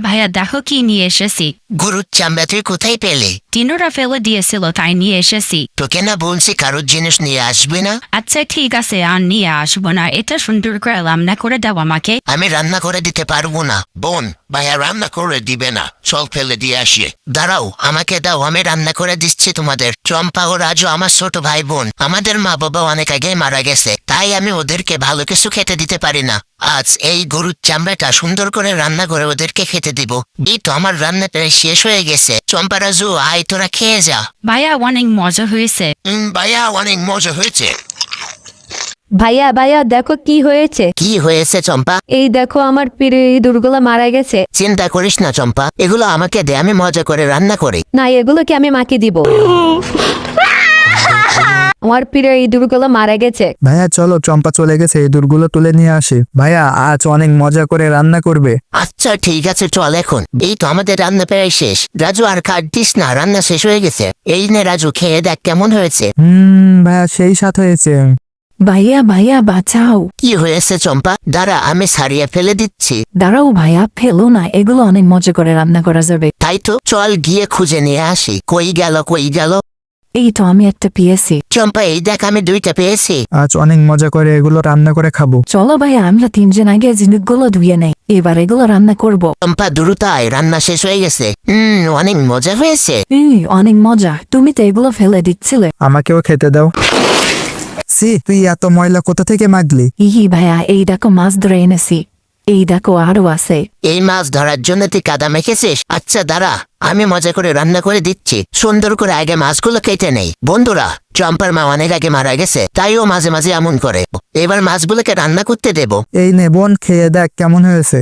ভাইয়া দেখো কি নিয়ে এসেছি। গরুর চামড়া তুই কোথায় পেলে? টিনুরা ফেলে দিয়েছিল তাই নিয়ে এসেছি। তোকে না বলছি কারোর জিনিস নিয়ে আসবে না। আচ্ছা ঠিক আছে, আর নিয়ে আসবো না। এটা সুন্দর করে রান্না করে দাও আমাকে। আমি রান্না করে দিতে পারবো না বোন, ভাইয়া রান্না করে দিবে না, চল ফেলে দিয়ে আসি। দাঁড়াও, আমাকে দাও, আমি রান্না করে দিচ্ছি তোমাদের। চম্পা ও রাজু আমার ছোট ভাই বোন, আমাদের মা বাবা অনেক আগে মারা গেছে, তাই আমি ওদেরকে ভালো কিছু খেতে দিতে পারি না। আজ এই গরুর চামড়াটা সুন্দর করে রান্না করে ওদেরকে খেতে দিব। এই তো আমার রান্নাটা শেষ হয়ে গেছে। চম্পা রাজু আয় তোরা খেয়ে যা। ভাইয়া অনেক মজা হয়েছে। ভাইয়া অনেক মজা হয়েছে। ভাইয়া ভাইয়া দেখো কি হয়েছে। কি হয়েছে চম্পা? এই দেখো আমার প্রিয় ইঁদুরগুলো মারা গেছে। চিন্তা করিস না চম্পা, এগুলো আমাকে দে, আমি মজা করে রান্না করি। না, এগুলোকে আমি মাকে দিব। আমার প্রিয় ইঁদুরগুলো মারা গেছে। ভাইয়া চলো, চম্পা চলে গেছে, ইঁদুরগুলো তুলে নিয়ে আসি। ভাইয়া আজ অনেক মজা করে রান্না করবে। আচ্ছা ঠিক আছে, চল এখন। এই তো আমাদের রান্না প্রায় শেষ। রাজু আর কাটতিস না, রান্না শেষ হয়ে গেছে। এই নে রাজু, খেয়ে দেখ কেমন হয়েছে। ভাইয়া সেই সাথ হয়েছে। ভাইয়া ভাইয়া বাঁচাও। কি হয়েছে চম্পা? দাঁড়া, আমি সারিয়ে ফেলে দিচ্ছি। দাঁড়াও ভাইয়া, ফেলো না, এগুলো অনেক মজা করে রান্না করা যাবে। তাই তো, চল গিয়ে খুঁজে নিয়ে আসি। কই গেল কই গেল? এই তো আমি একটা পেয়েছি। চম্পা এই দেখ, আমি 2টা পেয়েছি। আজ অনেক মজা করে এগুলো রান্না করে খাবো। চলো ভাইয়া, আমরা 3 জন আগে জিনিসগুলো ধুয়ে নেই, এবার এগুলো রান্না করব। চম্পা দ্রুত আয়, রান্না শেষ হয়ে গেছে। অনেক মজা হয়েছে। অনেক মজা। তুমি তো এগুলো ফেলে দিচ্ছিলে। আমাকেও খেতে দাও। তুই এত ময়লা কোথা থেকে মাগলি? ভাইয়া এই দেখো মাছ ধরে এনেছি, এই দেখো আরো আছে। এই মাছ ধরার জন্য তুই কাদা মেখেছিস? আচ্ছা দাঁড়া, আমি মজা করে রান্না করে দিচ্ছি। সুন্দর করে আগে মাছগুলো কেটে নেই। বন্ধুরা, চম্পার মা অনেক আগে মারা গেছে, তাই ও মাঝে মাঝে এমন করে। এবার মাছগুলোকে রান্না করতে দেব। এই নে বোন, খেয়ে দেখ কেমন হয়েছে।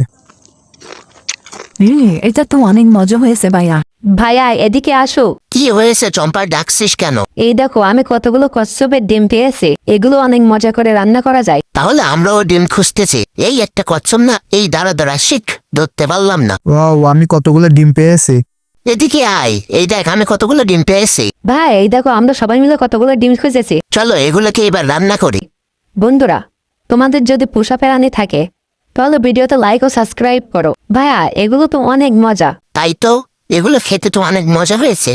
এটা তো অনেক মজা হয়েছে ভাইয়া। ভাইয়া এদিকে আসো। কি হয়েছে চম্পা, ডাকছিস কেন? এই দেখো আমি কতগুলো কচ্ছপের ডিম পেয়েছি, এগুলো অনেক মজা করে রান্না করা যায়। তাহলে আমরাও ডিম খুঁজতেছি। এই একটা কচ্ছপ না, এই দাঁড়া দাঁড়া, শিখ, ধরতে পারলাম না। ওয়াও, আমি কতগুলো ডিম পেয়েছি। এদিকে আয়, এই দেখ আমি কতগুলো ডিম পেয়েছি। ভাই এই দেখো আমরা সবাই মিলে কতগুলো ডিম খুঁজেছি। চলো এগুলোকে এবার রান্না করি। বন্ধুরা, তোমাদের যদি পোষা প্রাণী থাকে তাহলে ভিডিওতে লাইক ও সাবস্ক্রাইব করো। ভাইয়া এগুলো তো অনেক মজা। তাই তো, এগুলো খেতে তো অনেক মজা হয়েছে।